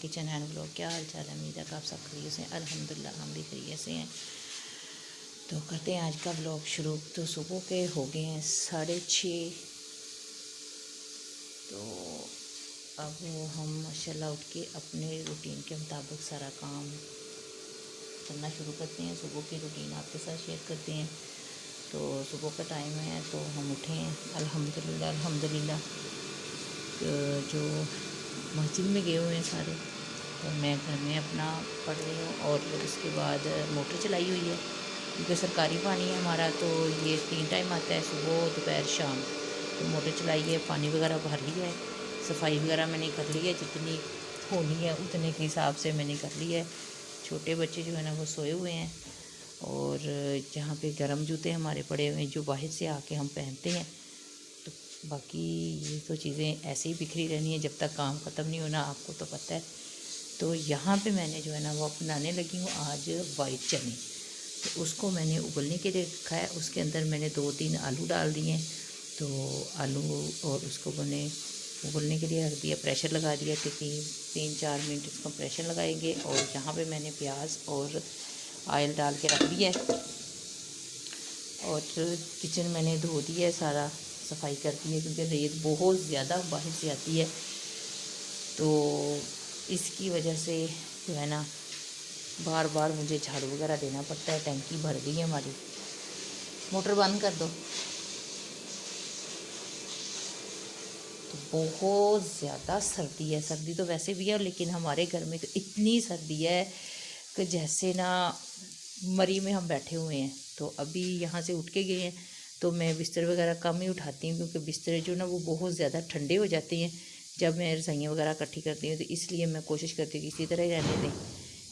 Kitchen and vlog. क्या हाल चाल है? उम्मीद है कि आप सब खैरियत से हैं। अल्हम्दुलिल्लाह हम भी खैरियत से हैं। तो करते हैं आज का व्लॉग शुरू। तो सुबह के हो गए हैं 6:30। तो अब हम माशाल्लाह उठ के अपने रूटीन के मुताबिक सारा काम करना शुरू करते हैं। सुबह की रूटीन आपके साथ शेयर करते हैं। तो सुबह का टाइम है तो हम उठे हैं अल्हम्दुलिल्लाह अल्हम्दुलिल्लाह। जो मस्जिद में गए हुए हैं सारे, तो मैं घर में अपना पढ़ रही हूँ। और उसके बाद मोटर चलाई हुई है क्योंकि सरकारी पानी है हमारा, तो ये 3 टाइम आता है, सुबह दोपहर शाम। तो मोटर चलाई है, पानी वगैरह भर लिया है, सफाई वगैरह मैंने कर ली है, जितनी होनी है उतने के हिसाब से मैंने कर ली है। छोटे बच्चे जो है ना वो सोए हुए हैं, और जहाँ पे गर्म जूते हमारे पड़े हुए हैं जो बाहर से आके हम पहनते हैं। तो बाकी ये तो चीज़ें ऐसे ही बिखरी रहनी है जब तक काम ख़त्म नहीं होना, आपको तो पता है। तो यहाँ पे मैंने जो है ना वो बनाने लगी हूँ आज वाइट चने। तो उसको मैंने उबलने के लिए रखा है, उसके अंदर मैंने 2-3 आलू डाल दिए हैं। तो आलू और उसको मैंने उबलने के लिए रख दिया, प्रेशर लगा दिया कि 3-4 मिनट इसको प्रेशर लगाएंगे। और यहाँ पे मैंने प्याज और ऑयल डाल के रख दिया है। और किचन मैंने धो दिया है, सारा सफाई कर दी है क्योंकि रेत बहुत ज़्यादा बाहर से आती है। तो इसकी वजह से जो है ना बार बार मुझे झाड़ू वगैरह देना पड़ता है। टंकी भर गई है हमारी। मोटर बंद कर दो। तो बहुत ज़्यादा सर्दी है, सर्दी तो वैसे भी है, लेकिन हमारे घर में तो इतनी सर्दी है कि जैसे ना मरी में हम बैठे हुए हैं। तो अभी यहाँ से उठ के गए हैं, तो मैं बिस्तर वगैरह कम ही उठाती हूँ क्योंकि बिस्तर जो ना वो बहुत ज़्यादा ठंडे हो जाते हैं जब मैं रजाइयाँ वगैरह इकट्ठी करती हूँ। तो इसलिए मैं कोशिश करती हूँ कि इसी तरह ही रहने दें,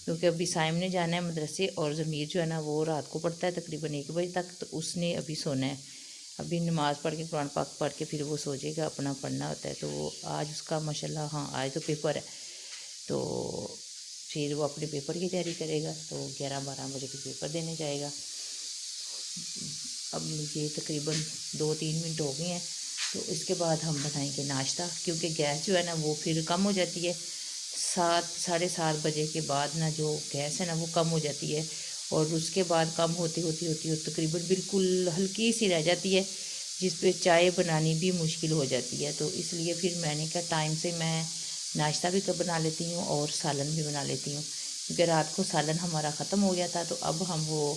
क्योंकि अभी साइम ने जाना है मदरसे, और ज़मीर जो है ना वो रात को पढ़ता है तकरीबन 1 बजे तक। तो उसने अभी सोना है, अभी नमाज़ पढ़ के कुरान पाक पढ़ के फिर वो सो जाएगा, अपना पढ़ना होता है। तो आज उसका माशाल्लाह, हाँ आज तो पेपर है, तो फिर वो अपने पेपर की तैयारी करेगा। तो 11-12 बजे फिर पेपर देने जाएगा। अब मुझे तकरीबन 2-3 मिनट हो गए हैं, तो इसके बाद हम बनाएंगे नाश्ता, क्योंकि गैस जो है ना वो फिर कम हो जाती है। 7-7:30 बजे के बाद ना जो गैस है ना वो कम हो जाती है, और उसके बाद कम होती होती होती होती तकरीबन बिल्कुल हल्की सी रह जाती है, जिस पे चाय बनानी भी मुश्किल हो जाती है। तो इसलिए फिर मैंने कहा टाइम से मैं नाश्ता भी बना लेती हूँ और सालन भी बना लेती हूँ, क्योंकि रात को सालन हमारा ख़त्म हो गया था। तो अब हम वो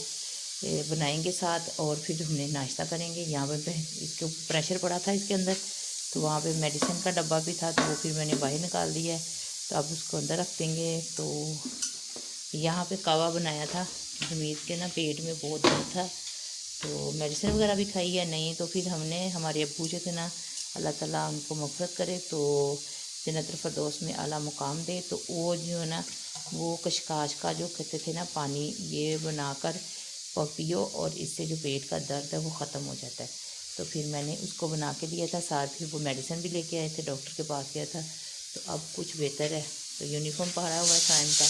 बनाएंगे साथ, और फिर हमने नाश्ता करेंगे। यहाँ पे इसके प्रेशर पड़ा था इसके अंदर, तो वहाँ पे मेडिसिन का डब्बा भी था, तो वो फिर मैंने बाहर निकाल दिया है। तो अब उसको अंदर रख देंगे। तो यहाँ पे कावा बनाया था, जमीर के ना पेट में बहुत दर्द था, तो मेडिसिन वगैरह भी खाई है नहीं। तो फिर हमने, हमारे अब्बू जो थे ना, अल्लाह ताला उनको मग़फ़िरत करे, तो जन्नतुल फ़िरदौस में आला मुकाम दे। तो वो जो है ना वो कशकाश का जो कहते थे ना पानी, ये बनाकर पियो, और इससे जो पेट का दर्द है वो ख़त्म हो जाता है। तो फिर मैंने उसको बना के दिया था, साथ फिर वो मेडिसिन भी लेके आए थे, डॉक्टर के पास गया था। तो अब कुछ बेहतर है। तो यूनिफॉर्म पहना हुआ है टाइम का,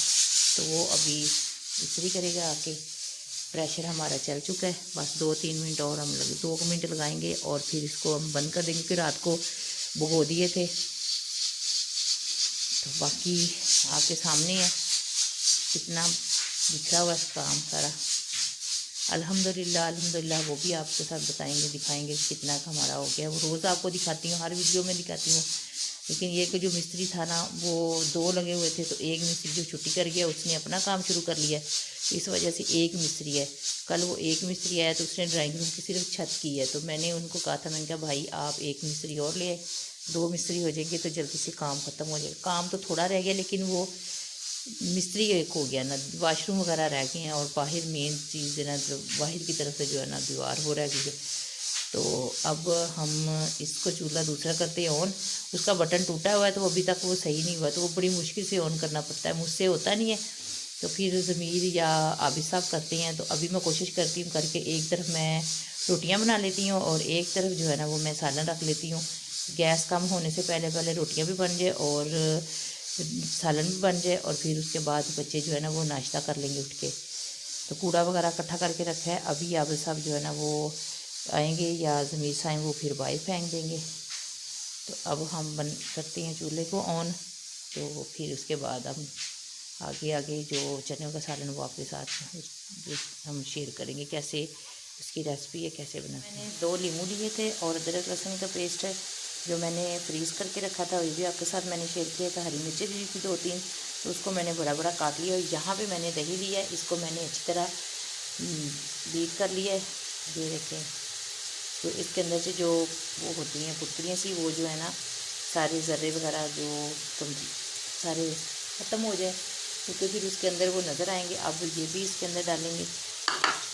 तो वो अभी इस्त्री करेगा आके। प्रेशर हमारा चल चुका है, बस 2-3 मिनट और हम 2 मिनट लगाएंगे, और फिर इसको हम बंद कर देंगे, क्योंकि रात को भिगो दिए थे। तो बाकी आपके सामने है कितना बिखरा हुआ काम सारा। अल्हम्दुलिल्लाह अल्हम्दुलिल्लाह, वो भी आपके साथ बताएंगे, दिखाएंगे कितना का हमारा हो गया। वो रोज़ आपको दिखाती हूँ, हर वीडियो में दिखाती हूँ, लेकिन ये कि जो मिस्त्री था ना वो 2 लगे हुए थे, तो एक मिस्त्री जो छुट्टी कर गया उसने अपना काम शुरू कर लिया, इस वजह से एक मिस्त्री है। कल वो एक मिस्त्री आया तो उसने ड्राइंग रूम की सिर्फ छत की है। तो मैंने उनको कहा था, मैंने कहा भाई आप एक मिस्त्री और ले आए, 2 मिस्त्री हो जाएंगे तो जल्दी से काम ख़त्म हो जाएगा। काम तो थोड़ा रह गया, लेकिन वो मिस्त्री एक हो गया ना, वाशरूम वगैरह रह गए हैं, और बाहर मेन चीज़ है ना, जो बाहर की तरफ से जो है ना दीवार हो रह गई है। तो अब हम इसको चूल्हा दूसरा करते हैं ऑन। उसका बटन टूटा हुआ है, तो अभी तक वो सही नहीं हुआ, तो वो बड़ी मुश्किल से ऑन करना पड़ता है, मुझसे होता नहीं है। तो फिर ज़मीर या आबिद साहब करते हैं। तो अभी मैं कोशिश करती हूँ करके, एक तरफ मैं रोटियां बना लेती हूँ और एक तरफ जो है ना वो मैं सालन रख लेती हूँ। गैस कम होने से पहले पहले रोटियां भी बन जाए और सालन भी बन जाए, और फिर उसके बाद बच्चे जो है ना वो नाश्ता कर लेंगे उठ के। तो कूड़ा वगैरह इकट्ठा करके रखा है। अभी आबिद साहब जो है ना वो आएंगे, या ज़मीर साइम वो फिर बाहर फेंक देंगे। तो अब हम बन करते हैं चूल्हे को ऑन। तो फिर उसके बाद हम आगे आगे जो चने का सालन वो आपके साथ हम शेयर करेंगे कैसे उसकी रेसिपी है, कैसे बनाते हैं। मैंने 2 नींबू लिए थे और अदरक लहसुन का पेस्ट है जो मैंने फ्रीज़ करके रखा था, वो भी आपके साथ मैंने शेयर किया था। हरी मिर्चें ली थी 2-3, तो उसको मैंने बड़ा बड़ा काट लिया। और यहाँ पे मैंने दही लिया है, इसको मैंने अच्छी तरह बीट कर लिया है, ये देखें। तो इसके अंदर से जो वो होती हैं पुतलियाँ सी, वो जो है ना सारे ज़र्रे वगैरह जो सारे ख़त्म हो जाए, क्योंकि फिर उसके अंदर वो नज़र आएंगे। अब ये भी इसके अंदर डालेंगे।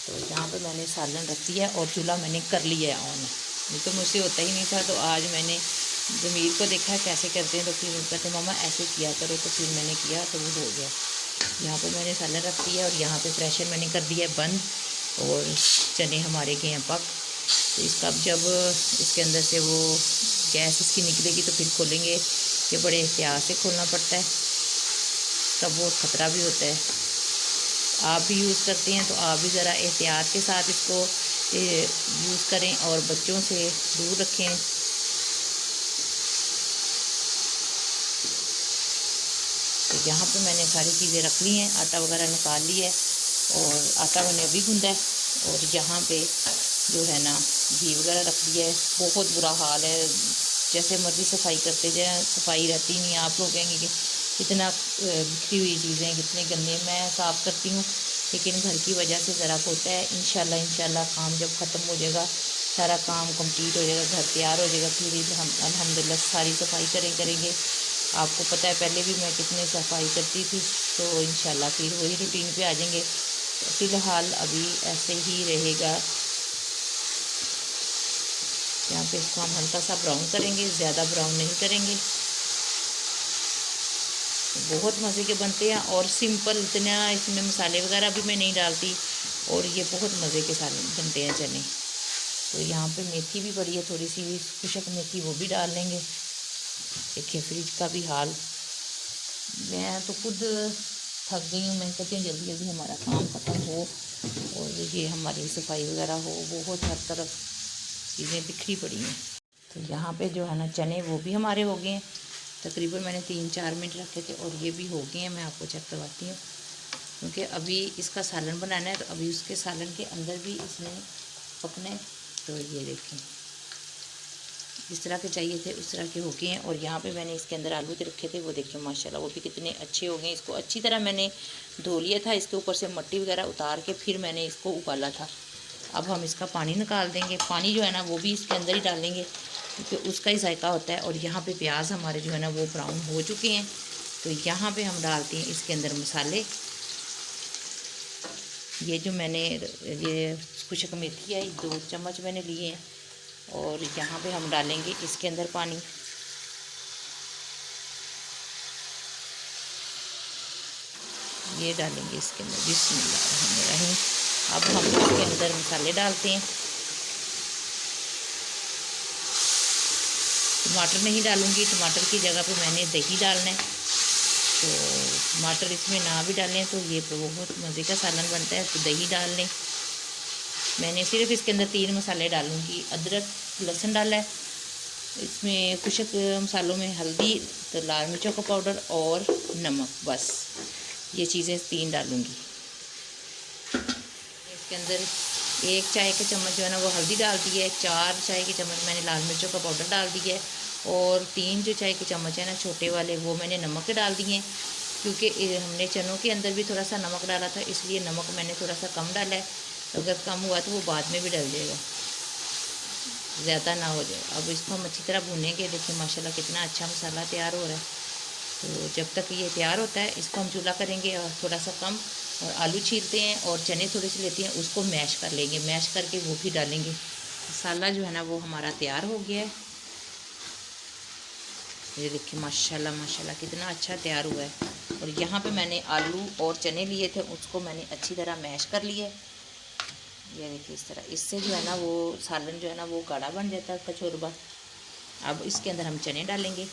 तो यहाँ पे मैंने सालन रख दिया और चूल्हा मैंने कर लिया है ऑन। नहीं तो मुझसे होता ही नहीं था, तो आज मैंने ज़मीर को देखा कैसे करते हैं, तो फिर कहते मम्मा ऐसे किया करो, तो फिर मैंने किया तो वो हो गया। यहाँ पे मैंने सालन रख दिया और यहाँ पे प्रेशर मैंने कर दिया है बंद, और चने हमारे गए हैं पक। तो इसका अब जब इसके अंदर से वो गैस इसकी निकलेगी तो फिर खोलेंगे। ये बड़े एहतियात से खोलना पड़ता है, तब वो ख़तरा भी होता है। आप भी यूज़ करते हैं तो आप भी ज़रा एहतियात के साथ इसको यूज़ करें और बच्चों से दूर रखें। तो यहाँ पे मैंने सारी चीज़ें रख ली हैं, आटा वगैरह निकाल लिया है और आटा मैंने अभी गूंदा है। और यहाँ पे जो है ना घी वगैरह रख दिया है। बहुत बुरा हाल है, जैसे मर्ज़ी सफाई करते जाए सफाई रहती नहीं। आप लोग कहेंगे कि कितना बिखरी हुई चीज़ें, कितने गंदे। मैं साफ़ करती हूँ, लेकिन घर की वजह से ज़रा होता है। इंशाल्लाह काम जब ख़त्म हो जाएगा, सारा काम कंप्लीट हो जाएगा, घर तैयार हो जाएगा, फिर हम अल्हम्दुलिल्लाह सारी सफाई करेंगे। आपको पता है पहले भी मैं कितनी सफाई करती थी, तो इंशाल्लाह फिर वही रूटीन पे आ जाएंगे। फ़िलहाल अभी ऐसे ही रहेगा। यहाँ पे इसको हम हल्का सा ब्राउन करेंगे, ज़्यादा ब्राउन नहीं करेंगे। बहुत मज़े के बनते हैं और सिंपल, इतना इसमें मसाले वगैरह भी मैं नहीं डालती, और ये बहुत मज़े के साथ बनते हैं चने। तो यहाँ पे मेथी भी पड़ी है, थोड़ी सी खुशक मेथी, वो भी डाल लेंगे। देखिए फ्रिज का भी हाल, मैं तो खुद थक गई हूँ। मैं कहती हूँ जल्दी जल्दी हमारा काम ख़त्म हो और ये हमारी सफाई वगैरह हो। बहुत हर तरफ चीज़ें बिखरी पड़ी हैं। तो यहाँ पे जो है ना चने वो भी हमारे हो गए हैं। तकरीबन मैंने 3-4 मिनट रखे थे और ये भी हो गए हैं। मैं आपको चेक करवाती हूँ, क्योंकि अभी इसका सालन बनाना है, तो अभी उसके सालन के अंदर भी इसने पकने। तो ये देखें, जिस तरह के चाहिए थे उस तरह के हो गए हैं। और यहाँ पे मैंने इसके अंदर आलू के रखे थे, वो देखिए माशाल्लाह वो भी कितने अच्छे हो गए। इसको अच्छी तरह मैंने धो लिया था, इसके ऊपर से मट्टी वगैरह उतार के फिर मैंने इसको उबाला था। अब हम इसका पानी निकाल देंगे। पानी जो है ना वो भी इसके अंदर ही डालेंगे, क्योंकि उसका ही जायका होता है। और यहाँ पे प्याज हमारे जो है ना वो ब्राउन हो चुके हैं। तो यहाँ पे हम डालते हैं इसके अंदर मसाले। ये जो मैंने ये खुशक मेथी है, 2 चम्मच मैंने लिए हैं। और यहाँ पे हम डालेंगे इसके अंदर पानी। ये डालेंगे इसके अंदर, बिस्मिल्लाहिर्रहमानिर्रहीम। अब हम इसके अंदर मसाले डालते हैं। टमाटर नहीं डालूँगी, टमाटर की जगह पे मैंने दही डालना है। तो टमाटर इसमें ना भी डालें तो ये बहुत मज़े का सालन बनता है, तो दही डाल लें। मैंने सिर्फ इसके अंदर 3 मसाले डालूँगी। अदरक लहसुन डाला है इसमें, कुछ मसालों में हल्दी, तो लाल मिर्चों का पाउडर और नमक, बस ये चीज़ें 3 डालूँगी। इसके अंदर 1 चाय का चम्मच जो है ना वो हल्दी डाल दी है, 4 चाय के चम्मच मैंने लाल मिर्चों का पाउडर डाल दिया है, और 3 जो चाय के चम्मच है ना छोटे वाले, वो मैंने नमक के डाल दिए हैं। क्योंकि हमने चनों के अंदर भी थोड़ा सा नमक डाला था, इसलिए नमक मैंने थोड़ा सा कम डाला है। अगर कम हुआ तो वो बाद में भी डल जाएगा, ज़्यादा ना हो जाए। अब इसको हम अच्छी तरह भूनेंगे। देखिए माशाल्लाह कितना अच्छा मसाला तैयार हो रहा है। तो जब तक ये तैयार होता है इसको हम चूल्हा करेंगे और थोड़ा सा कम, और आलू छीलते हैं और चने थोड़े से लेते हैं, उसको मैश कर लेंगे। मैश करके वो भी डालेंगे। मसाला जो है ना वो हमारा तैयार हो गया है। ये देखिए माशाल्लाह माशाल्लाह कितना अच्छा तैयार हुआ है। और यहाँ पे मैंने आलू और चने लिए थे, उसको मैंने अच्छी तरह मैश कर लिया है। ये देखिए इस तरह, इससे जो है ना वो सालन जो है ना वो गाढ़ा बन जाता है उसका शोरबा। अब इसके अंदर हम चने डालेंगे।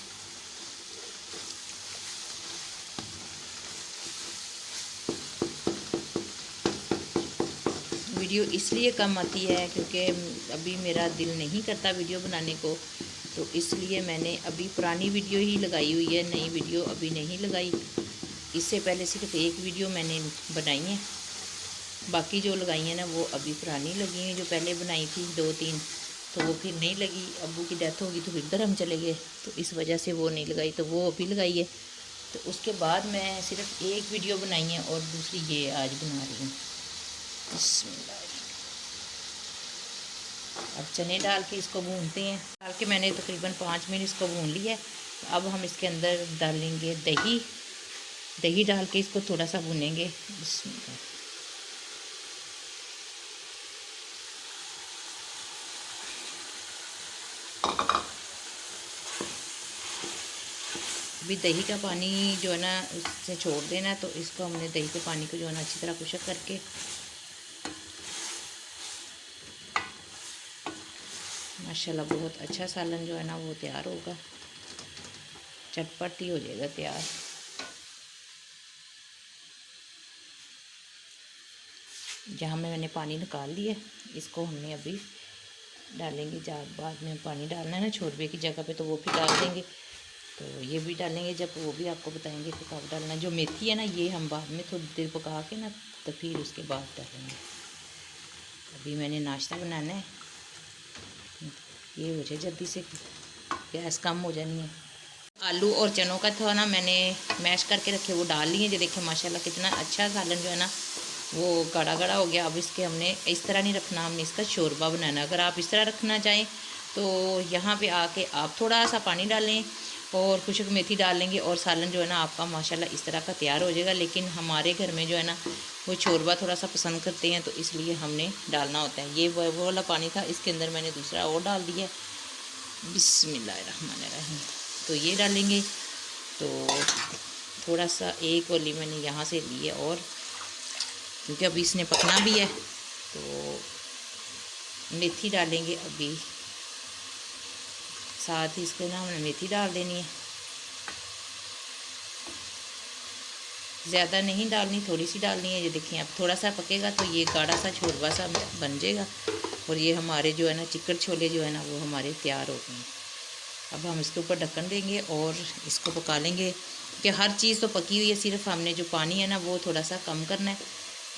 वीडियो इसलिए कम आती है क्योंकि अभी मेरा दिल नहीं करता वीडियो बनाने को, तो इसलिए मैंने अभी पुरानी वीडियो ही लगाई हुई है, नई वीडियो अभी नहीं लगाई। इससे पहले सिर्फ एक वीडियो मैंने बनाई है, बाकी जो लगाई हैं ना वो अभी पुरानी लगी हैं। जो पहले बनाई थी 2-3 तो वो फिर नहीं लगी, अब्बू की डेथ होगी तो फिर इधर हम चले गए, तो इस वजह से वो नहीं लगाई, तो वो अभी लगाई है। तो उसके बाद मैं सिर्फ एक वीडियो बनाई है और दूसरी ये आज बना रही हूँ। अब चने डाल के इसको भूनते हैं। डाल के मैंने तकरीबन 5 मिनट इसको भून लिया है। तो अब हम इसके अंदर डालेंगे दही। दही डाल के इसको थोड़ा सा भूनेंगे। अभी दही का पानी जो है ना उससे छोड़ देना, तो इसको हमने दही के पानी को जो है ना अच्छी तरह खुशक करके माशाल्लाह बहुत अच्छा सालन जो है ना वो तैयार होगा, चटपट ही हो जाएगा तैयार। जहाँ में मैंने पानी निकाल लिया, इसको हमने अभी डालेंगे। जब बाद में पानी डालना है ना छोरबे की जगह पे, तो वो भी डाल देंगे। तो ये भी डालेंगे जब, वो भी आपको बताएंगे कि कब डालना है। जो मेथी है ना ये हम बाद में थोड़ी देर पका के ना तो फिर उसके बाद डालेंगे। अभी मैंने नाश्ता बनाना है, ये हो जाए जल्दी से, गैस कम हो जानी है। आलू और चनों का था ना मैंने मैश करके रखे, वो डाल लिए। जो देखें माशाल्लाह कितना अच्छा सालन जो है ना वो गाढ़ा गाढ़ा हो गया। अब इसके हमने इस तरह नहीं रखना, हमने इसका शोरबा बनाना। अगर आप इस तरह रखना चाहें तो यहाँ पे आके आप थोड़ा सा पानी डालें और खुशक मेथी डाल लेंगे और सालन जो है ना आपका माशाल्लाह इस तरह का तैयार हो जाएगा। लेकिन हमारे घर में जो है ना वो शोरबा थोड़ा सा पसंद करते हैं, तो इसलिए हमने डालना होता है। ये वो वाला पानी था, इसके अंदर मैंने दूसरा और डाल दिया। बिस्मिल्लाहिर्रहमानिर्रहीम। तो ये डालेंगे। तो थोड़ा सा एक कौली मैंने यहाँ से ली है, और क्योंकि अभी इसने पकना भी है तो मेथी डालेंगे अभी साथ ही। इसके ना हमने मेथी डाल देनी है, ज़्यादा नहीं डालनी, थोड़ी सी डालनी है। ये देखिए अब थोड़ा सा पकेगा तो ये गाढ़ा सा छोरबा सा बन जाएगा, और ये हमारे जो है ना चिकन छोले जो है ना वो हमारे तैयार हो गए हैं। अब हम इसके ऊपर ढक्कन देंगे और इसको पका लेंगे, क्योंकि हर चीज़ तो पकी हुई है, सिर्फ हमने जो पानी है ना वो थोड़ा सा कम करना है।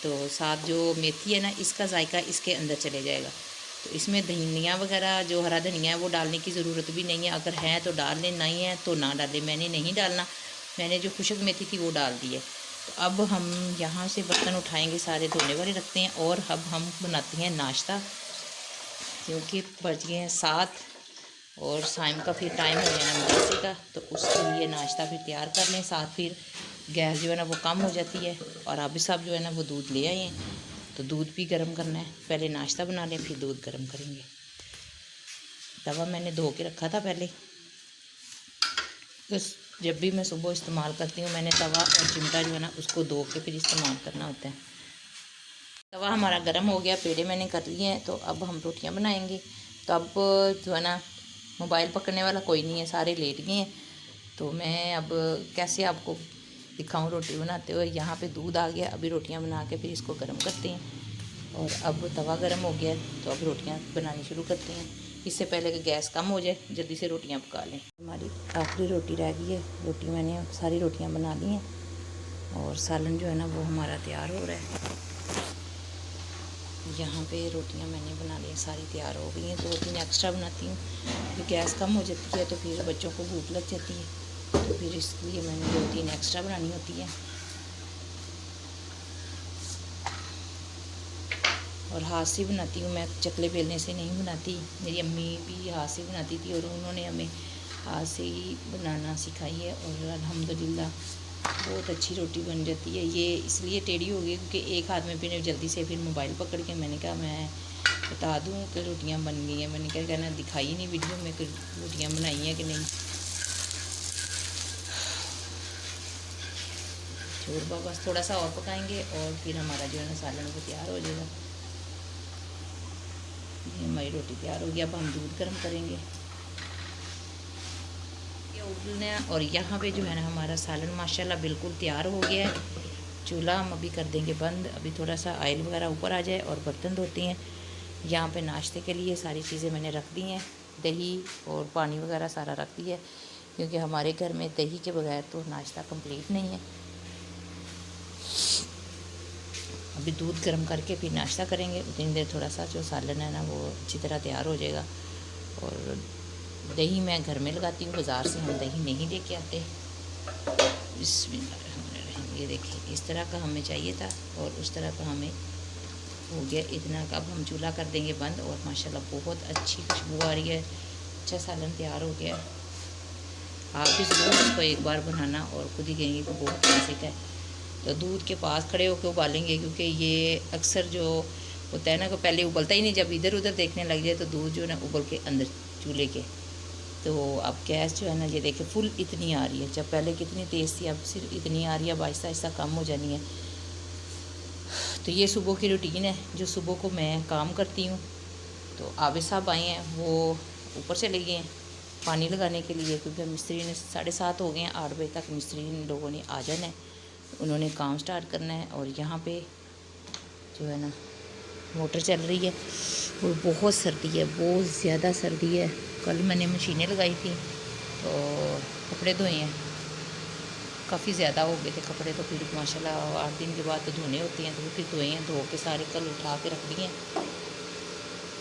तो साथ जो मेथी है ना इसका जायका इसके अंदर चले जाएगा। तो इसमें धनिया वगैरह जो हरा धनिया है वो डालने की ज़रूरत भी नहीं है, अगर है तो डाल लें, नहीं है तो ना डालें। मैंने नहीं डालना, मैंने जो खुशक मेथी थी वो डाल दी है। तो अब हम यहाँ से बर्तन उठाएंगे, सारे धोने वाले रखते हैं, और अब हम बनाते हैं नाश्ता, क्योंकि बज गए हैं 7 और शाम का फिर टाइम हो जाना मदरसे का। तो उसके लिए नाश्ता फिर तैयार कर लें, साथ फिर गैस जो है ना वो कम हो जाती है। और अभी साहब जो है ना वो दूध ले आए हैं, तो दूध भी गर्म करना है। पहले नाश्ता बना लें फिर दूध गर्म करेंगे। तवा मैंने धो के रखा था पहले, तो जब भी मैं सुबह इस्तेमाल करती हूँ मैंने तवा और चिमटा जो है ना उसको धो के फिर इस्तेमाल करना होता है। तवा हमारा गर्म हो गया, पेड़े मैंने कर लिए हैं। तो अब हम रोटियाँ बनाएंगे। तो अब जो है ना मोबाइल पकड़ने वाला कोई नहीं है, सारे लेट गए हैं। तो मैं अब कैसे आपको दिखाऊं रोटी बनाते हुए। यहाँ पे दूध आ गया, अभी रोटियाँ बना के फिर इसको गर्म करते हैं। और अब तवा गर्म हो गया तो अब रोटियाँ बनानी शुरू करते हैं। इससे पहले कि गैस कम हो जाए, जल्दी से रोटियाँ पका लें। हमारी आखिरी रोटी रह गई है, रोटी मैंने सारी रोटियाँ बना ली हैं, और सालन जो है ना वो हमारा तैयार हो रहा है। यहाँ पे रोटियाँ मैंने बना ली, सारी तैयार हो गई हैं। 2-3 एक्स्ट्रा बनाती हूँ, फिर गैस कम हो जाती है तो फिर बच्चों को भूख लग जाती है, तो फिर इसलिए मैंने 2-3 एक्स्ट्रा बनानी होती है। और हाथ से बनाती हूँ मैं, चकले बेलने से नहीं बनाती। मेरी अम्मी भी हाथ से बनाती थी और उन्होंने हमें हाथ से ही बनाना सिखाई है, और अल्हम्दुलिल्लाह बहुत अच्छी रोटी बन जाती है। ये इसलिए टेढ़ी हो गई क्योंकि एक हाथ में फिर जल्दी से फिर मोबाइल पकड़ के मैंने कहा मैं बता दूँ कि रोटियाँ बन गई हैं। मैंने क्या कहना दिखाई नहीं वीडियो में कि रोटियाँ बनाई हैं कि नहीं। शोरबा बस थोड़ा सा और पकाएंगे और फिर हमारा जो है ना सालन वो तैयार हो जाएगा। ये हमारी रोटी तैयार होगी। अब हम दूध गर्म करेंगे उबलना। और यहाँ पे जो है ना हमारा सालन माशाल्लाह बिल्कुल तैयार हो गया है। चूल्हा हम अभी कर देंगे बंद, अभी थोड़ा सा ऑयल वगैरह ऊपर आ जाए और बर्तन धोते हैं। यहाँ पे नाश्ते के लिए सारी चीज़ें मैंने रख दी हैं। दही और पानी वगैरह सारा रख दिया है, क्योंकि हमारे घर में दही के बगैर तो नाश्ता कंप्लीट नहीं है। अभी दूध गर्म करके फिर नाश्ता करेंगे, उतनी देर थोड़ा सा जो सालन है ना वो अच्छी तरह तैयार हो जाएगा। और दही मैं घर में लगाती हूँ, बाज़ार से हम दही नहीं लेके आते। बिस्मिल्लाह, ये देखिए इस तरह का हमें चाहिए था और उस तरह का हमें हो गया इतना का। अब हम चूल्हा कर देंगे बंद और माशाल्लाह बहुत अच्छी खुशबू आ रही है, अच्छा सालन तैयार हो गया। आप भी ज़रूर इसको एक बार बनाना और खुद ही कहेंगे कि बहुत क्लासिक है। तो दूध के पास खड़े होकर उबालेंगे, क्योंकि ये अक्सर जो होता है ना कि पहले उबलता ही नहीं, जब इधर उधर देखने लग जाए तो दूध जो है ना उबल के अंदर चूल्हे के। तो अब गैस जो है ना ये देखिए फुल इतनी आ रही है, जब पहले कितनी तेज़ थी अब सिर्फ इतनी आ रही है, अब आहिस्ता आहिस्ता कम हो जानी है। तो ये सुबह की रूटीन है जो सुबह को मैं काम करती हूँ। तो आबिद साहब आए हैं, वो ऊपर चले गए हैं पानी लगाने के लिए, क्योंकि मिस्त्री ने 7:30 हो गए हैं, 8 बजे तक मिस्त्री लोगों ने आ जाना है, उन्होंने काम स्टार्ट करना है। और यहाँ पे जो है ना मोटर चल रही है और बहुत सर्दी है, बहुत ज़्यादा सर्दी है। कल मैंने मशीनें लगाई थी तो कपड़े धोए हैं, काफ़ी ज़्यादा हो गए थे कपड़े, तो फिर माशाल्लाह 8 दिन के बाद तो धोने होते हैं, तो फिर धोए हैं, धो के सारे कल उठा के रख दिए हैं।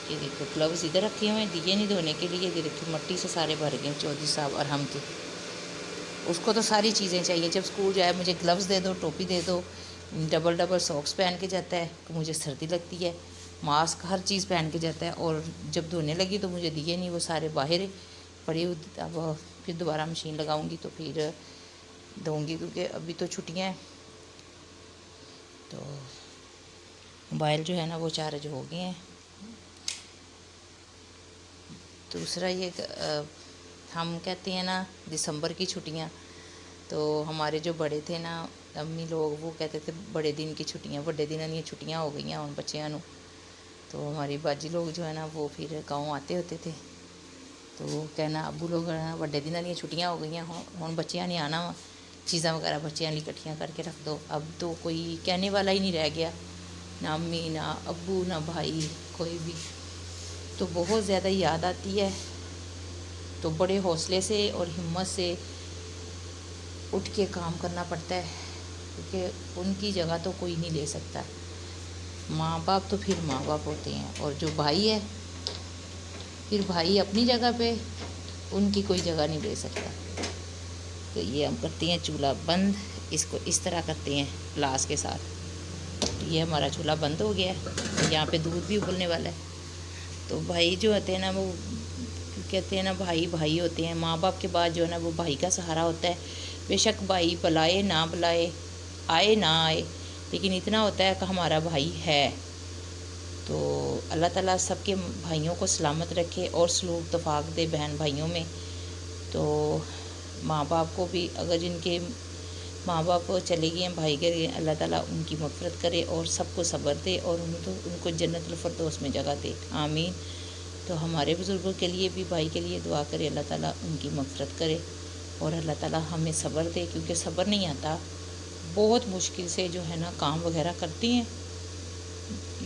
ये देखो ग्लव्स इधर रखे हुए हैं, दिए नहीं धोने के लिए, ये देखो मट्टी से सारे भर गए चौधरी साहब और हम के। उसको तो सारी चीज़ें चाहिए, जब स्कूल जाए मुझे ग्लव्स दे दो, टोपी दे दो, डबल सॉक्स पहन के जाता है तो मुझे सर्दी लगती है, मास्क हर चीज़ पहन के जाता है। और जब धोने लगी तो मुझे दिए नहीं, वो सारे बाहर पड़े हुए। अब फिर दोबारा मशीन लगाऊंगी तो फिर दूँगी, क्योंकि अभी तो छुट्टियाँ हैं। तो मोबाइल जो है ना वो चार्ज हो गए हैं। दूसरा ये हम कहते हैं ना दिसंबर की छुट्टियाँ, तो हमारे जो बड़े थे ना अम्मी लोग वो कहते थे बड़े दिन की छुट्टियाँ, बड़े दिन दी छुट्टियाँ हो गई उन बच्चों। तो हमारी बाजी लोग जो है ना वो फिर गाँव आते होते थे, तो वो कहना अबू लोग बड़े दिन दी छुट्टियाँ हो गई हुण बच्चों ने आना वा, चीज़ा वगैरह बच्चों लिए इकट्ठियाँ करके रख दो। अब तो कोई कहने वाला ही नहीं रह गया, ना अम्मी ना अबू ना भाई कोई भी। तो बहुत ज़्यादा याद आती है, तो बड़े हौसले से और हिम्मत से उठ के काम करना पड़ता है, क्योंकि उनकी जगह तो कोई नहीं ले सकता। माँ बाप तो फिर माँ बाप होते हैं, और जो भाई है फिर भाई अपनी जगह पे, उनकी कोई जगह नहीं ले सकता। तो ये हम करते हैं चूल्हा बंद, इसको इस तरह करते हैं ग्लास के साथ। ये हमारा चूल्हा बंद हो गया है, यहाँ पे दूध भी उबलने वाला है। तो भाई जो होते हैं ना वो कहते हैं ना भाई भाई होते हैं, माँ बाप के बाद जो है ना वो भाई का सहारा होता है। बेशक भाई बुलाए ना बुलाए, आए ना आए, लेकिन इतना होता है कि हमारा भाई है। तो अल्लाह ताला सबके भाइयों को सलामत रखे और सलूक तफाक दे बहन भाइयों में। तो माँ बाप को भी, अगर जिनके माँ बाप चले गए हैं भाई के, अल्लाह ताला उनकी मग़फ़िरत करे और सबको सब्र दे और उनको जन्नतुल फ़िरदौस में जगह दे, आमीन। तो हमारे बुज़ुर्गों के लिए भी भाई के लिए दुआ करे, अल्लाह ताला उनकी मग़फ़िरत करे और अल्लाह ताला हमें सब्र दे, क्योंकि सब्र नहीं आता, बहुत मुश्किल से जो है ना काम वगैरह करती हैं।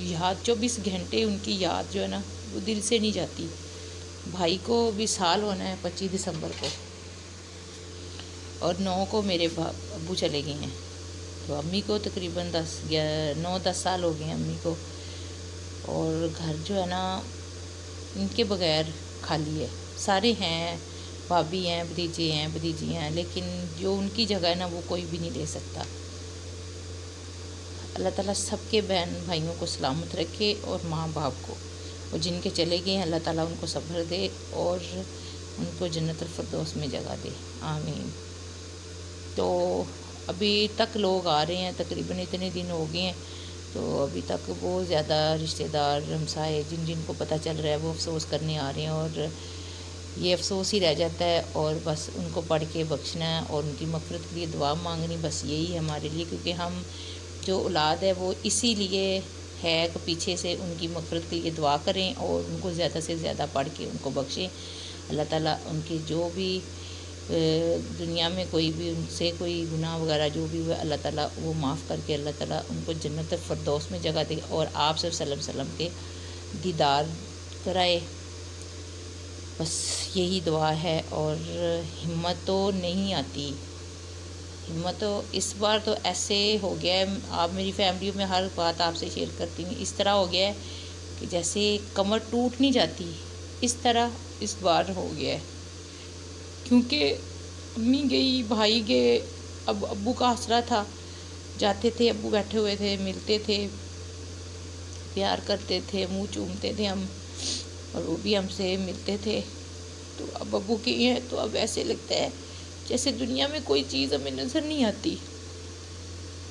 याद 24 घंटे उनकी याद जो है ना वो दिल से नहीं जाती। भाई को भी साल होना है 25 दिसंबर को, और 9 को मेरे अब्बू चले गए हैं। तो अम्मी को तकरीबन 9-10 साल हो गए हैं अम्मी को। और घर जो है ना इनके बगैर खाली है, सारे हैं, भाभी हैं, भतीजे हैं, भतीजी हैं, लेकिन जो उनकी जगह है ना वो कोई भी नहीं ले सकता। अल्लाह ताला सबके बहन भाइयों को सलामत रखे और माँ बाप को, और जिनके चले गए हैं अल्लाह ताला उनको सब्र दे और उनको जन्नतुल फ़िरदौस में जगह दे, आमीन। तो अभी तक लोग आ रहे हैं, तकरीबन इतने दिन हो गए हैं, तो अभी तक बहुत ज़्यादा रिश्तेदार हमसाए जिन जिनको पता चल रहा है वो अफसोस करने आ रहे हैं, और ये अफसोस ही रह जाता है। और बस उनको पढ़ के बख्शना और उनकी मग़फ़िरत के लिए दुआ मांगनी, बस यही है हमारे लिए। क्योंकि हम जो औलाद है वो इसीलिए है कि पीछे से उनकी मग़फ़िरत के लिए दुआ करें और उनको ज़्यादा से ज़्यादा पढ़ के उनको बख्शें। अल्लाह ताला उनकी जो भी दुनिया में कोई भी उनसे कोई गुनाह वगैरह जो भी हुआ अल्लाह ताला वो माफ़ करके अल्लाह ताला उनको जन्नतुल फ़िरदौस में जगह दे और आप सल्लल्लाहु अलैहि वसल्लम के दीदार कराए। बस यही दुआ है। और हिम्मत तो नहीं आती, हिम्मत तो इस बार तो ऐसे हो गया है, आप मेरी फैमिली में हर बात आपसे शेयर करती हूँ, इस तरह हो गया है कि जैसे कमर टूट नहीं जाती, इस तरह इस बार हो गया है। क्योंकि अम्मी गई, भाई गए, अब अब्बू का आसरा था, जाते थे, अब्बू बैठे हुए थे, मिलते थे, प्यार करते थे, मुंह चूमते थे हम, और वो भी हमसे मिलते थे। तो अब अब्बू की है तो अब ऐसे लगता है जैसे दुनिया में कोई चीज़ हमें नज़र नहीं आती,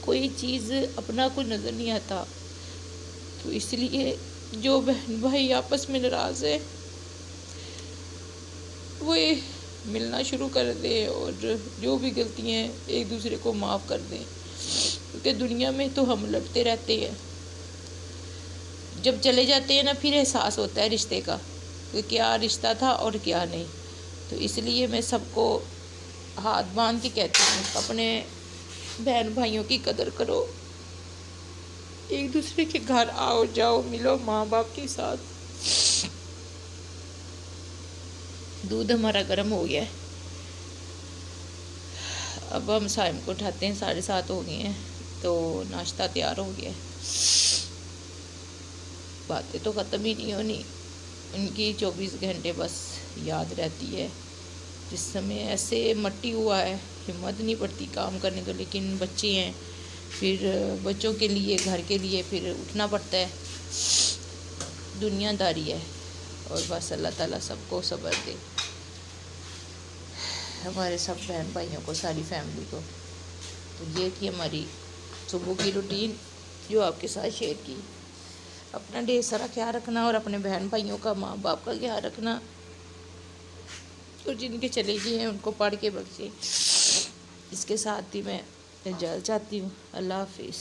कोई चीज़ अपना कोई नज़र नहीं आता। तो इसलिए जो बहन भाई आपस में नाराज़ है वो ये मिलना शुरू कर दें, और जो भी गलतियाँ एक दूसरे को माफ़ कर दें, क्योंकि दुनिया में तो हम लड़ते रहते हैं। जब चले जाते हैं ना, फिर एहसास होता है रिश्ते का कि क्या रिश्ता था और क्या नहीं। तो इसलिए मैं सबको हाथ बांध के कहती हूँ, अपने बहन भाइयों की कदर करो, एक दूसरे के घर आओ जाओ, मिलो माँ बाप के साथ। दूध हमारा गर्म हो गया है, अब हम साइम को उठाते हैं, 7:30 हो गए हैं, तो नाश्ता तैयार हो गया है। बातें तो ख़त्म ही नहीं होनी, उनकी 24 घंटे बस याद रहती है। जिस समय ऐसे मट्टी हुआ है, हिम्मत नहीं पड़ती काम करने को, लेकिन बच्चे हैं, फिर बच्चों के लिए, घर के लिए फिर उठना पड़ता है, दुनियादारी है। और बस अल्लाह ताला सबको सब्र दे, हमारे सब बहन भाइयों को, सारी फैमिली को। तो ये थी हमारी सुबह की रूटीन जो आपके साथ शेयर की। अपना ढेर सारा ख्याल रखना, और अपने बहन भाइयों का, माँ बाप का ख्याल रखना, और जिनके चले गए हैं उनको पढ़ के बख्शे। इसके साथ ही मैं इजाज़त चाहती हूँ। अल्लाह हाफिज़।